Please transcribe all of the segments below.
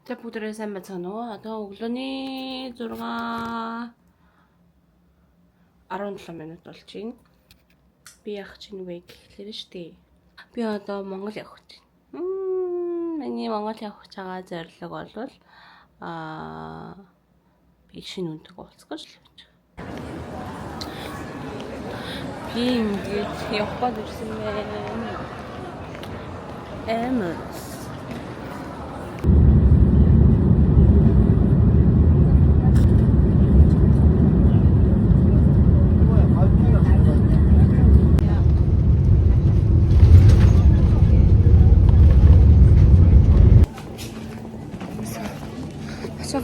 За бүгдээрээ сайн байцгаана уу? Одоо өглөөний 6:17 минут болж байна. Би яах чинь вэ гэхлээр штэ. Би одоо Монгол явах гэж байна. Миний Монгол явах байгаа зорилго бол би шинэ үнтэйг уулзах гэж байна. Би ингэж явах гэж ирсэн байна. Эмэс.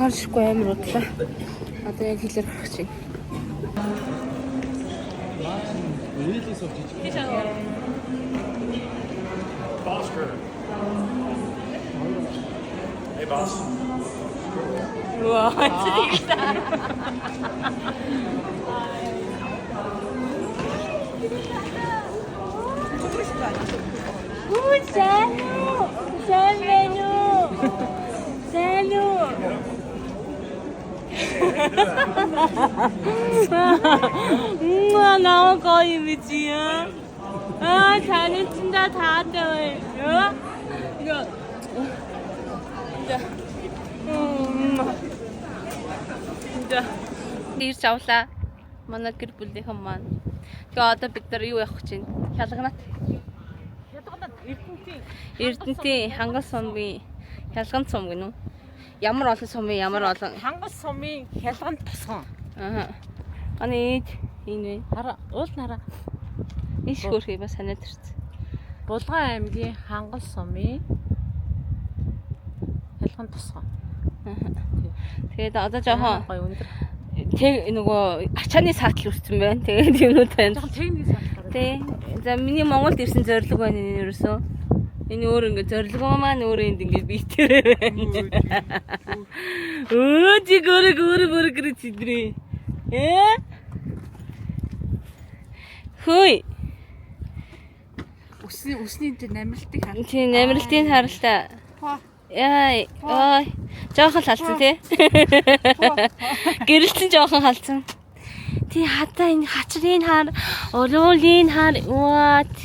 Гаршгүй амар удлаа. Одоо яг хэлээр гарах чинь. Hey boss. Wow, 너무 거의 미치야. 잘했습니다 다들. 이거 진짜 ирж авлаа. Манай гэр бүлийнхэн маань. Тэгээ одоо бид нар юу явах гэж байна? Хялганат. Эрдэнтийн хангас сумын хялган сум гэнэ үү? Ямар олон сумын ямар олон хангас сумын хялган тосгон. Аны энэ Хараа уул нараа. иш хөрхий бас санаад ирсэн. Булган аймгийн хангас сумын хялган тосгон. Тэгээд одоо жоохон гоё өндөр. тэг нөгөө ачааны саатал үүссэн байна. Тэгээд юмнууд байна. Жоохон техник саатал. Тий. За миний Монголд ирсэн зорилго байна энэ ерөөсөө. Энэ өөр ингэ зорилго маань өөр энд ингэ биетэрээ байна. Чи гөр гэр чидрээ. Хөөе. Үсний энэ намралтыг харах. Тий, намралтыг харалтаа. Яа, ой. Жоохон халцсан тий. Гэрэлтэн жоохон халцсан. Тий, хатаа энэ хачрын хар, уруулын хар. What?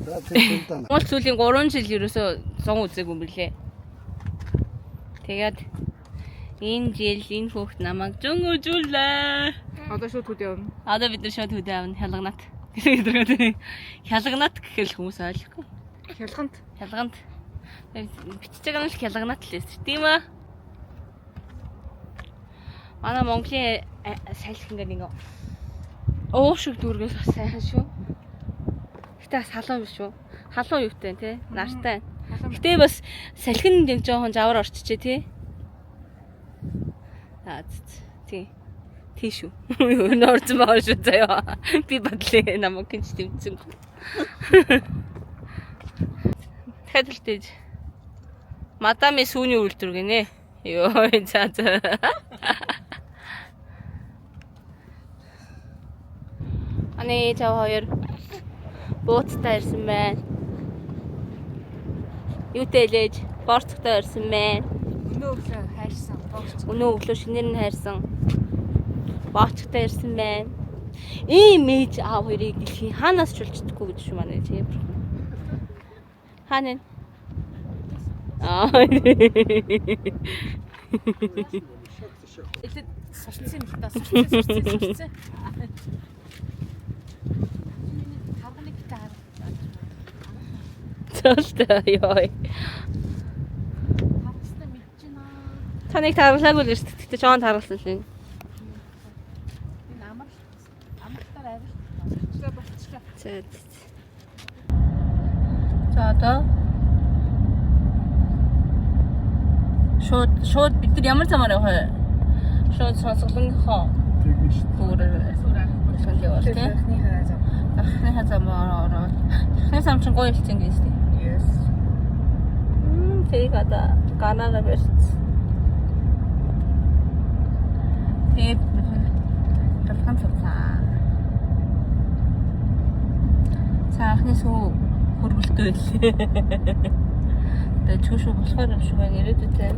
Монгол сүүлийн 3 жил ерөөсөө сон үзээгүй юм билээ. Тэгээд энэ жил энэ хүүхд намайг зөн үзүүлээ. Одоо шууд хөдөө явна. Одоо бид нар шууд хөдөө авна хялганат. Хялганат гэхэл хүмүүс ойлгохгүй. Хялгант. Бичиж байгаа нь л хялганат л байсан тийм үү? Манай Монголын салхи ингээд уушиг дүүргээс бас сайхан шүү. Гэтэ бас халуун биш шүү. Халуун юутай тий? Нартай. Гэтэ бас салхинд нэг жоохон завар орчичээ тий. Тий. Тийш үү. Норцсон байгаа шүү заяа. Би бодлоо намайг гинж тэмцэн. Тэгэлтэй. Мадами сүүний үйлдвэр гинэ. Йоо за. Аны жаа хоёр бууцтай ирсэн байна. Юутэй лээж борцтой ирсэн байна. Өнөө өглөө хайрсан. Өнөө өглөө шинээр нь хайрсан. Боочтой ирсэн байна. Ийм ээж аав хоёрыг дэлхийн хаанаас ч улждаггүй гэж шүү манай тийм. Хаана? Илээд сурцсан л да. Сурцсан. Харганы гитар. Цааштай ёо. Харцтай мэдчихнэ. Таныг таарлаагүй л шүү дээ. Тэгтээ жоон таарсан л юм. Энэ амралтаар авир. Болчихлоо. За одоо шууд бид нар ямар замаар явах вэ? Шууд сонсголонхоо. Тэгнэ шүү. Бүгд явах тийм. Ахны хазамаар ороод. Ахны зам чинь гоё хэлцэн гэж тийм. Yes. Тэг одоо ганаа бэрч. Тэг талхан цацаа. Цаахны сүү хөрвөлтэй л. Тэгээ чүшүү болохоор юм шиг байна ирээдүйтэй.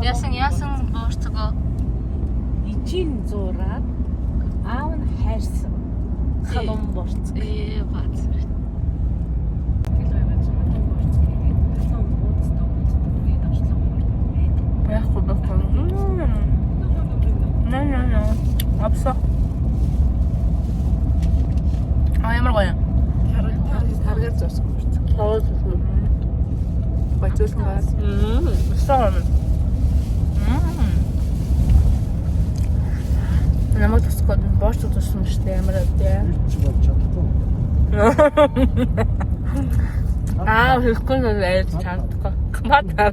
Яасан боорцгоо Ижийн зураад аав нь хайрсан. Халуун борц. бац. Байхгүй. No. Абсо. Ямар гоё. Харгаар зурсан борц. Баяцуулсан газ. Сон. Намайг тусгад борч туссан шүү дээ ямар авдээ. Хэвгүй нэр чадахгүй. Батаа.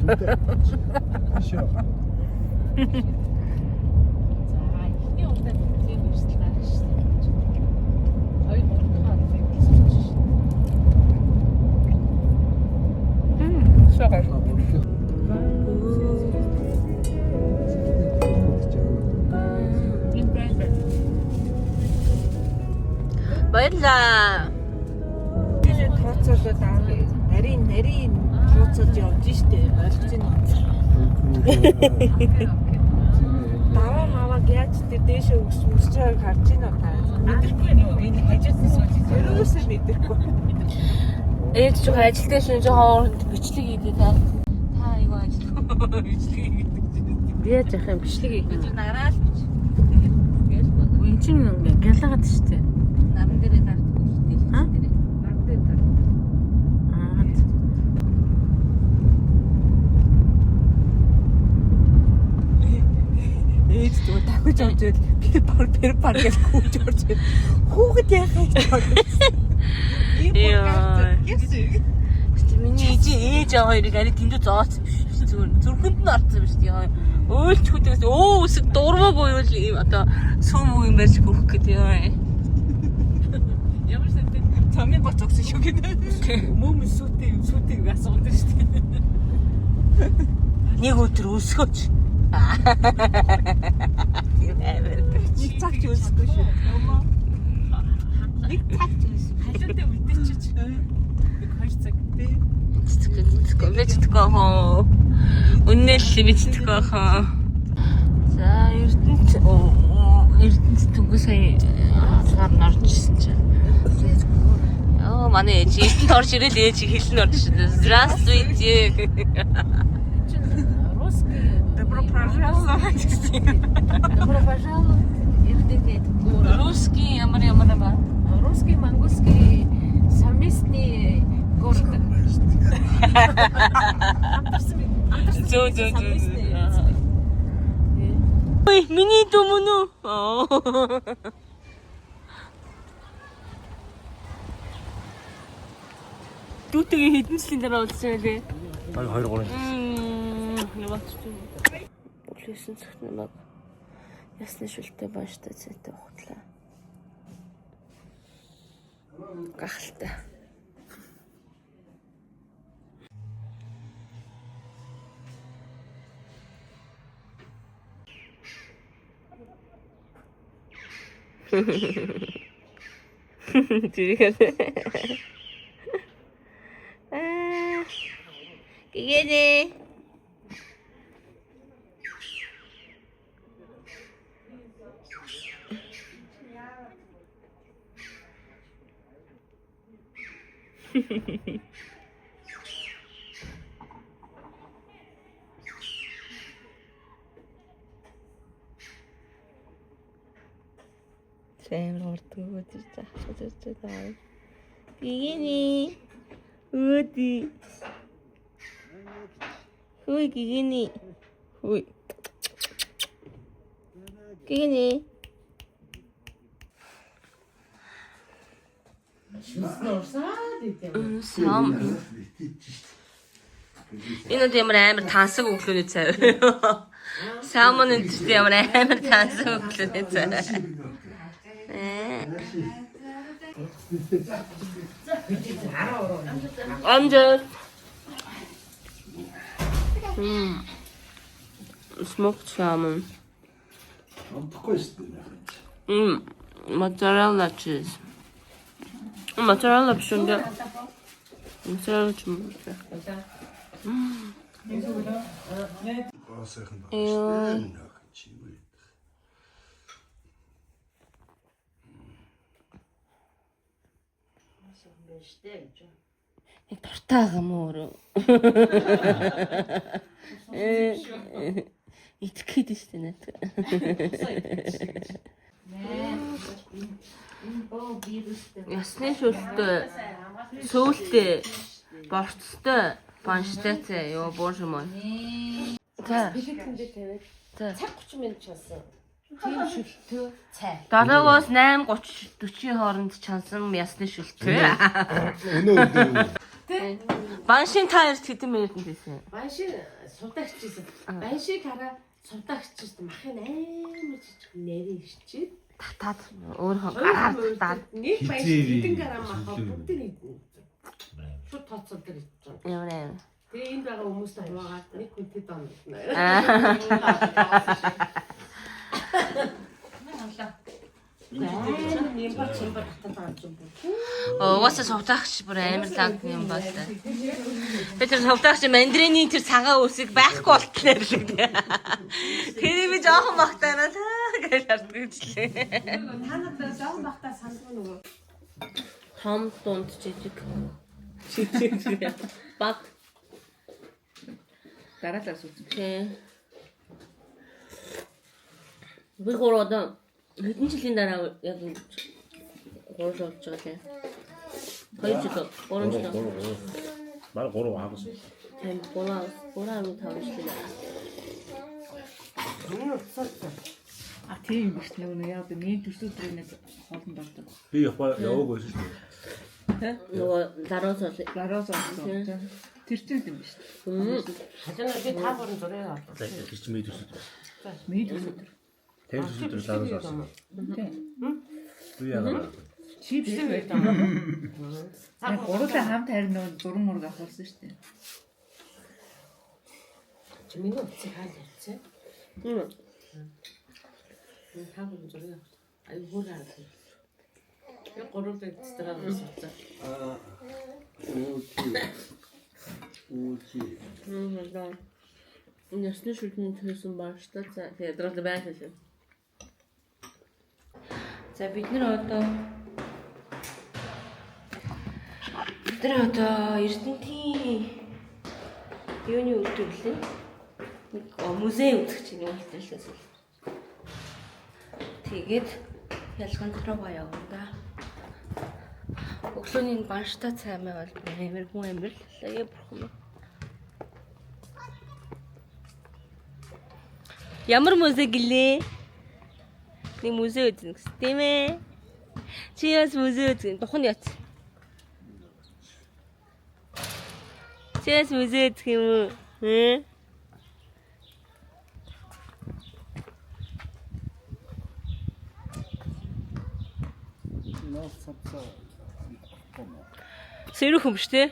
Баярлаа. Тэгээд тооцоолоод нарийн тооцоод явж штэ ойлгоцсон юм. Даваа маваг яаж тэр дээшээ өсч байгааг харж байна уу та? Мэдрэхгүй нөө энэ хажуудлаас өөрөөсөө мэдрэхгүй. Ээж ч ажилтаа шинж хооронд бичлэг хийдэг та. Та аюу ажил. Бичлэг хийдэг. Би яаж яах юм бичлэг хийх. Нараал бич. Үн чин гялгаад штэ. Наран дээрээ дарддаг штэ. Наран дээр дарддаг. Ээж дөө дахиж орж ирэл би бар гэж хүүж орж ирэл. Хүүхэд яахаа гэж бодсон. Миний ээж хоёрыг ари тэндүү зооцсон биш зүгээр зүрхэнд нь орсон биш тийм өөлч хүдээс өсөг дурмаагүй юу ийм одоо сүм үг юм байж хөрөх гэдэг юм. Ямар сантай цамын боц өгсөн шүү гэнэ. Мөм сүтээ асуудаг шүү дээ. Нэг өдөр өсгөөч. Нэг цаг ч өсөхгүй шүү. Нэг цаг ч өсөхгүй. Хажуутай үлдээчих. Нэг 2 цаг тий. Мэдчихгүй хоо. Үнэхээр мэдчихгүй хоо. За Эрдэнэт түнгүй сая хазгаар норжсэн чинь. Манай ээж хэлэн орж ирэл ээж хэлэн орж ирсэн. Здравствуйте. Русский. Добро пожаловать. Добро пожаловать. Эрдэнэт. Русский ямар ба. Русский, монгольский совместный город. Зөө. Ой, миний дүү мөн үү? Дүүтэйгээ хэдэн жилийн дараа уулзсан байлээ? 2 3. Яваач тийм. Бүлээсэн цагт намайг ясны шүлтэй бааштай цайтай ухтлаа. Гахалтай. Тэрийг Гэгэнэ. Сайн ордгоо гэж заахчихсан. Гэгэнэ. Өөди. Хүй гэгэнэ. Хүй. Гэгэнэ. Сам. Энэ тийм амар таасаг өглөөний цай. Самон энэ тийм амар таасаг өглөөний цай. Амжаа. Smoked salmon. Mozzarella cheese. Mozzarella пшенга. Мөсрөө ч юм. Яг дуртайгаа муу өөрөө. Итгэхэд шүү дээ наад. Ясны шүлтэй, сөүлтэй, борцтой, банштай ёо боже мой. За. Билетэндээ тавиад цаг 30 минут чансан. Тийм шүлтөө цай. 7-оос 8:30-40 хооронд чансан ясны шүлтэй. Өнөө Баншин таард хэдэн минутанд хийсэн? Баншиг сувдагч гэсэн. Баншиг хараа сувдагч гэсэн махын амар жижиг нэрээ ирчээд Татаад өөрөө гараад нэг баншиг хэдэн грамм махаа бүгдийг шууд тооцоод дэр ичсэн. ямар юм. Тэгээ энд байгаа хүмүүст хаваагаад нэг хүнтэй донно. Ийм бач юм ба татаад байгаа юм. Угаасаа сувдаагч бүр амар лаг юм байна. Би тэр сувдаагч мандариний тэр цагаан үсийг байхгүй болтлоо л гэдэг. Тэр би жоохон багтаараа гэж хардчихлээ. Та надад жоохон бахта сандгүй нөгөө. Том дунд жижиг. Жижиг. Баг. Дараалал үзсэн. Тэ. Би гороод хэдэн жилийн дараа яг горож болж байгаа тийм. 2 жил, 3 жил. Баг 3 аагаас. Тийм 3-5 жил. А тийм биш нэг яа би миний төсөөдрөө нэг хоолнд ордог. Би яваагүй байсан шүү дээ. Нөгөө дараас Гараас орсон. Тэр чинь юм биш. Хажууд би та бүрэн зургийг авлаа. Тэр чинь мэд өсөд. Мэд өсөдөр. Тэр өсөд лараас авсан. Би яагаад Чипс байдаг. Яг гурлаа хамт харин нөгөө зураг мураг авахсан шүү дээ. Чи миний утсыг хаал ярьцээ. Та бүрэн зургийг авлаа. Ай бүр аа. Би гурван дэстрээс авсан. Ясны шүлтний төлсөн бааштай за ядрал байх шээ. За бид нар одоо Эрдэнэтийн юуны үйлдвэрлэлээ музей үзэх чинь юм хэлсэн. Тэгээд ялганд руу явна. Өглөөний банштай цаймаа бол амар хүн амар л яа бурхан. Ямар музей гэлээ? Нэг музей үзэн гэсэн тийм ээ. Чи яс музей үзэн тухайн яц. Чи яс музей үзэх юм уу? Сэрэх юм биш үү?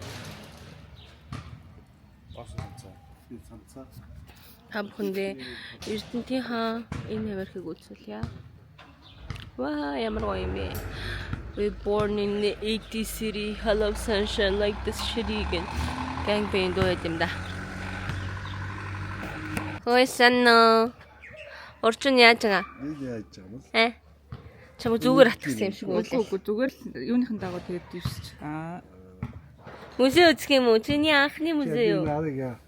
Хамхандээ Эрдэнэтийн хаан энэ Америкийг үзүүлье. Wow, ямар гоё юм бэ? We born in the 80 city, hello sunshine like this shitty again. Gang band дуу юм да. Хөөе санаа. Орчин яаж байгаа? нэг яаж байгаа юм? Чамд зүгээр атгсан юм шиг үлээ. Үгүй зүгээр л юуныхан дагуу тэгээд ирсч. Музей үзэх юм уу? Чиний анхны музей юу? Яа.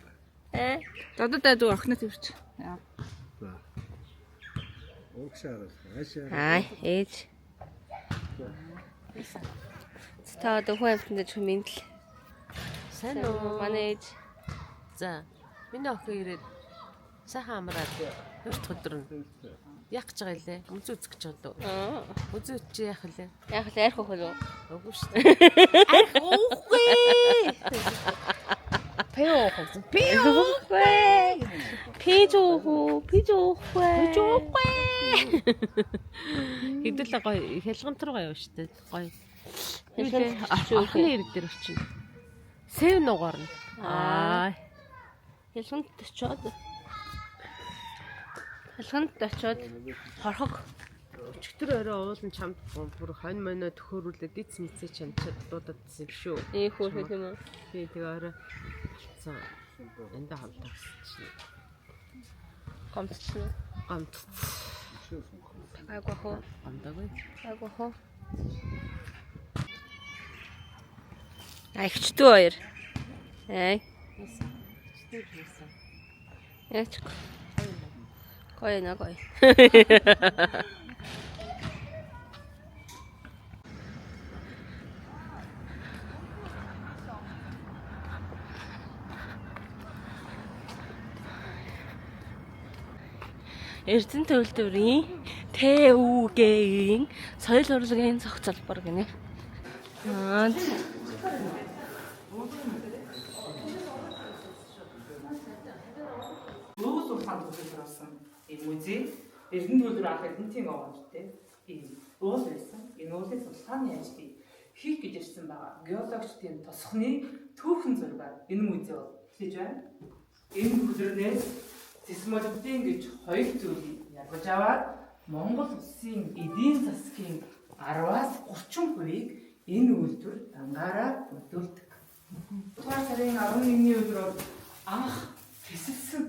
Додод дайд охиноо төвч. Окшаар. Аа, ээж. Та одоо хүүхдтэй ч мэдл. Сайн уу? Манай ээж. За. Миний охин ирээд сайхан амраад хурд өдөр нь яах гэж байгаа илээ? Музей үзэх гэж байна уу? Музей үзчих яах вэ? Яг л арх хөх үү? Үгүй шүү дээ. Арх уухгүй. Пижуухгүй. Хэдүүлээ гоё хялгантар гоё шүү дээ. Гоё. Хялгантар Ахны ирэг дээр очино. Сэв нугаар нь. Хялганд очоод хорхог Өчтөр орой уулын чамд бүр хонь моно төхөөрүүлээд дийц мэдсээ чамчаад дуудадсан шүү. Хөөх юм уу? Би тэгээ орой болцсон. Энд хамтагсчихна. Гомдчихно. Гомд. Айгуу хоо. Гомдоогүй. Айгуу хоо. Айхчдүү хоёр. Эй. Яач. Гоё нэ гоё. Эрдэнэ төвлөрийн ТÜ-гийн соёл урлагийн цогц залбар гинэ. Уугуул ухаанд төлөвлөсөн энэ музей Эрдэнэ төвлөр анх Эрдэнэтийн овоодтэй ийм уул байсан. Энэ уулын судалгааны ажлыг хийх гэж ирсэн байгаа. Геологчдын тосхны түүхэн зургаар энэ музей бол хийж байна. Энэ хөдөлгөөнөөс сейсмологийн гэж хоёр зүйлийг ялгаж аваад Монгол улсын эдийн засгийн 10-аас 30%-ийг энэ үйлдвэр дангаараа хөдөлдөг. 7 сарын 11-ний өдрөөр анх тэсэлсэн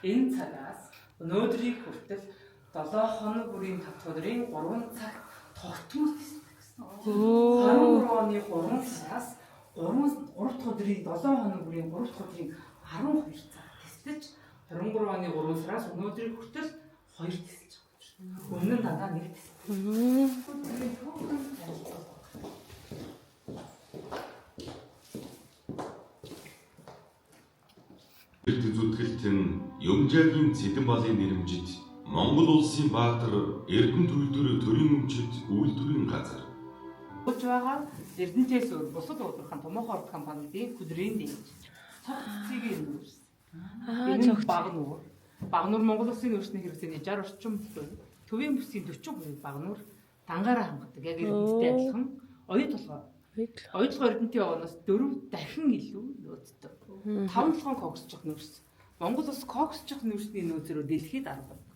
энэ цагаас өнөөдрийг хүртэл 7 хоног бүрийн 5 өдрийн 3 цаг тогтмол тэсэлдэг гэсэн. 23 оны 3 сараас 3 дахь өдрийн 7 хоног бүрийн 3 дахь өдрийн 12 цаг тэсэлж 23 оны 3 сараас өнөөдрийг хүртэл 2 тэсэлж байгаа. Өмнө нь дандаа 1 тэсэлдэг. Зүтгэлтэн Юмжаагийн Цэдэн балын нэрмжид Монгол улсын баатар Эрдэнэ төвлөр төрийн өмчөд үйлдвэрийн газар. Болж байгаа Эрдэнэтээс өөр бусад уулархан томоохон орд компанидын хүдрийн дэмж цогцыг нүүрсэн. Энэ Багнуур. Багнуур Монгол улсын өөрсдийн хэрэгцээний 60 орчим төвийн бүсгийн 40% Багнуур дангаараа хангадаг. Яг Эрдэнэтэй адилхан оюутлогоо. Оюутлогоо Эрдэнэтийн овоноос 4 дахин илүү нөөцтэй. 5 толгойн коксчих нүүрсэн. Монгол улс коксчих нүүрсний нөөцөөр дэлхийд 10 байна.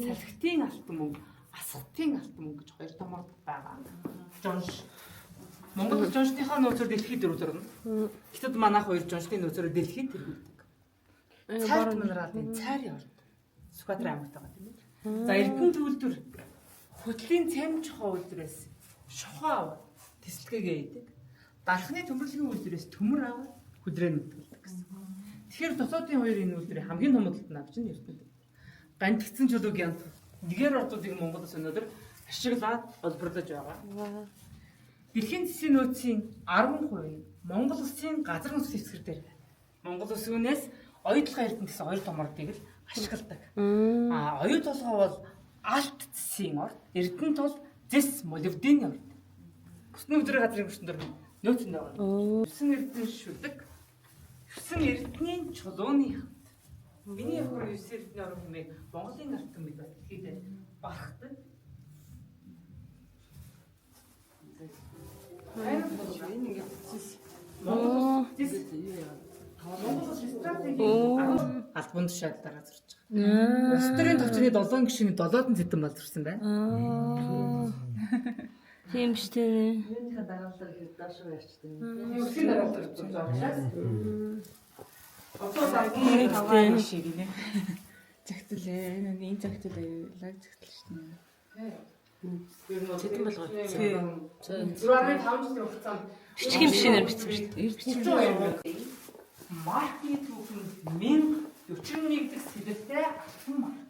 Салхитын алтан мөнгө, асгатын алтан мөнгө гэж хоёр томор байгаа. Жонш. Монгол улс жоншныхаа нөөцөөр дэлхийд дөрвөлөрнө. Гэтэл манайх хоёр жоншны нөөцөөр дэлхийд тэргүүлдэг. Цайрт минералын цайрын орд. Сүхбаатар аймагт байгаа тийм үү? За Эрдэнэ төвлөр хөтлийн цамж хоо үйлдвэрээс шухаа аваад тэсэлгээгээ хийдэг. Дархны төмөрлөгийн үйлдвэрээс төмөр аваад хүдрээ нүтгэлдэг гэсэн. Тэгэхээр дотоодын хоёр энэ үйлдвэрийн хамгийн том худалдан авч нь Эрдэнэ. Гантгцэн чөлөөг янз нэгэр ордуудыг Монголоос өнөөдөр ашиглаад олборлож байгаа. Дэлхийн засгийн нөөцийн 10% Монгол улсын газар нутгийн хэсгэр дээр байна. Монгол улс үүнээс оюутлогын Эрдэнэ гэсэн хоёр том ордыг л ашигладаг. Оюут толгой бол алт засгийн орд, Эрдэнэ тул зэс молибдены орд. Бүсний өдрийн газрын гүрсэн дор нөөцөнд байгаа. 9 Эрдэнэ шүлэг, 9 Эрдэнийн чулууны хамт. Миний явахаар 9 Эрдэнэ орон хэмээн Монголын гартан бид дэлхийд багтдаг. Монгол стратегийн албан тушаал дараа зурж байгаа. Улс төрийн төвчний 7 гишүүний 7-ын зэдэн бол зурсан байна. Тийм шүү дээ. Үүнийхээ дараалал их даашгүй ярьчдаг. Улсын дараалал зурж байгаа. Одоо цагийн таван шиг нэ. Загтлээ. Энэ загтал лайв загтал шүү дээ. Цэдэн болгоо. 4.5 жилийн хугацаанд Бичгийн машинаар бичсэн шүү дээ. маркны түүхэн 1041 дэх сэдвтэй алтан марк.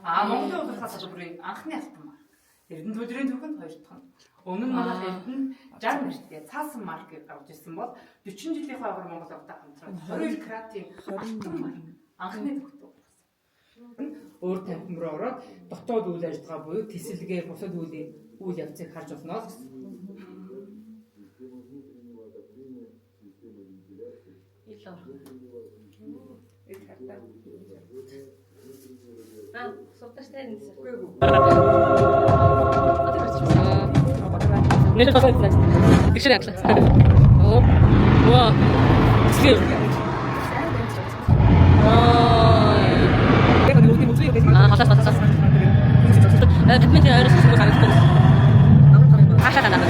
Монголын улирхай салбарын анхны алтан марк. Эрдэнэ төвлөрийн түүхэнд 2 дахь. Өмнө нь манай Эрдэнэ 60 нэртэй цаасан марк гарч ирсэн бол 40 жилийн хойгоор Монгол авдаг хамтран 22 каратын алтан марк анхны төвхтэй болсон. Өөр тамхи руу ороод дотоод үйл ажиллагаа буюу тэсэлгээ бусад үйл явцыг харж болно гэсэн. Нэр тасалсан. Тэгшэр ядлаа. Оо. Ваа. Скил. Халаас. Бадминтон ойроос юм харагдав. Хашаа надад.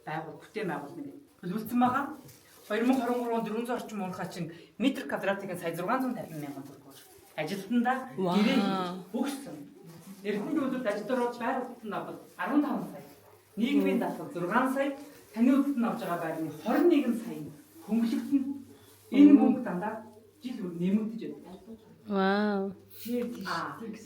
Байгуул бүтээн байгуул нэг төлөвлөсөн байгаа. 2023 онд 400 орчим уурхай чинь метр квадратыг сая 650 мянган төгрөгөөр ажилтнаа гэрээ өгсөн. Эрдэнэ төвлөрд ажилд ороод байр хөлтөнд авах 15 сая. Нийгмийн даатгал 6 сая, таны хөлтөнд авж байгаа байрны 21 сая хөнгөлөлтөнд энэ мөнгө дандаа жил нэмэгдэж байна. Вау.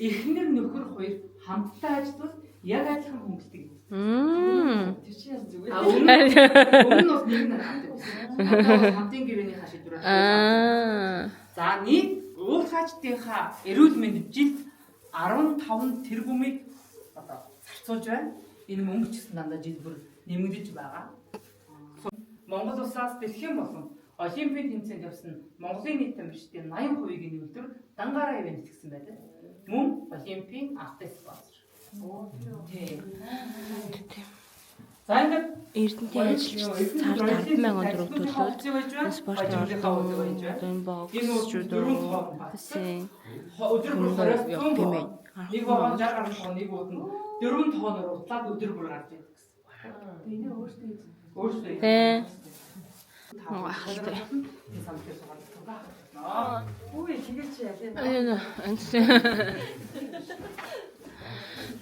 Эхнэр нөхөр хоёр хамтдаа ажиллавал яг адилхан хөнгөлтийг. Тэр чинь зүгээр. Өмнө нь нэг нэг хамтын гэрээний хашигдвар. За нийт уурхайчдынхаа эрүүл мэнд жилд 15 тэрбумыг одоо зарцуулж байна. Энэ мөнгө ч гэсэн дандаа жил бүр нэмэгдэж байгаа. Монгол улсаас дэлхийн болон Олимпийн тэмцээнд явсан Монголын нийт тамирчдын 80%-ийг нэмэгдүүр дангаараа ивент гэсэн байдаг. Мөн Олимпийн артист спонсор. За ингээд Эрдэнтийн ажилчид цааш 100000 төгрөг төлөөд спорт ордон бокс жүдо гэсэн өдөр бүр 20 тийм ээ. Нэг вагон 60 гаруй тоо нэг ууд нь 4 тооноор утлаад өдөр бүр гарч идэг гэсэн. Энэ өөртөө Тэ. Үгүй тэгээд чи ялээ.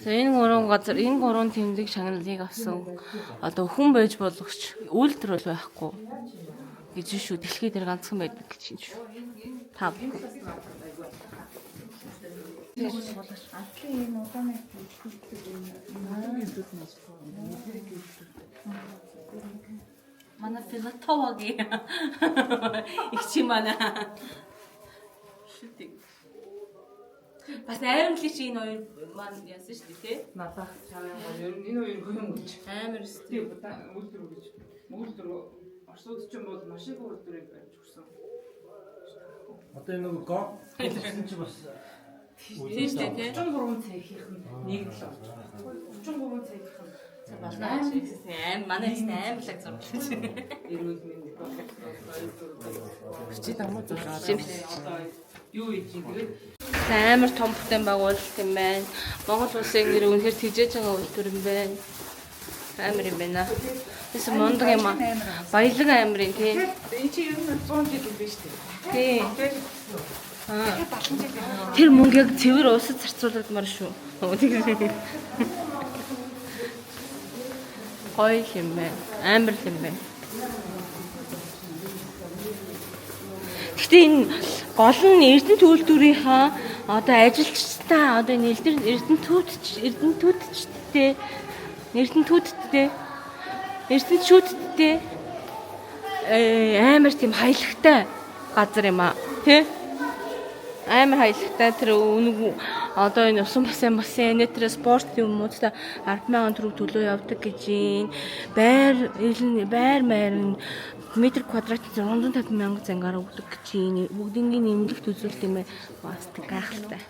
За энэ гурван газар энэ гурван тэмдэг шагналыг авсан одоо хүн байж болгоч үйлдэл байхгүй гэж шүү. Дэлхий дээр ганцхан байдаг гэж юм шүү. Та манай филатовагийн их чи манай шүтэг. Бас амар л чи энэ хоёр маань яасан шүү дээ тий. надад чамаа ер нь энэ хоёр хүн гэж Амар тийм үйлдвэр гэж үйлдвэр Оросууд ч юм бол маш их үйлдвэрийг барьж өгсөн. Одоо энэ нэг гоо гэсэн чи бас тий шүү дээ тий. 33 цагийнх нь нэг л болж байна. 33 цагийнх нь Аим манай амар лаг зурлаж байна. эрүүл мэнд Чи дамуу зураг. одоо юу хийж юм тэгээд Амар том бүтээн байгуулалт юм байна. Монгол улсын нэр үнэхээр тэжээж байгаа үйлдвэр юм байна. Амар юм байна. Тэс мундаг юм аа. Баялаг амар юм тий. Энэ чи ер нь 100 жил юм биш үү? Тий. Тэр мөнгө яг цэвэр уусад зарцуулагдмаар шүү. Гоё юм байна. Амар юм байна. Гэхдээ энэ гол нь Эрдэнэ төлөвлөрийнхаа одоо ажилчдаа одоо энэ Эрдэнэчүүдтэй амар тийм хаялагтай газар юм аа. Тэ? Амар хаялагтай тэр үнэг одоо энэ усан бассейн тэр спорт юмудаа 100000 төгрөг төлөө явдаг гэж юм. Байр метр квадрат 650,000 зангаараа өгдөг гэж юм. Бүгднийг нэмэлт үзүүлэлт юм байна. Бас тэг гайхалтай.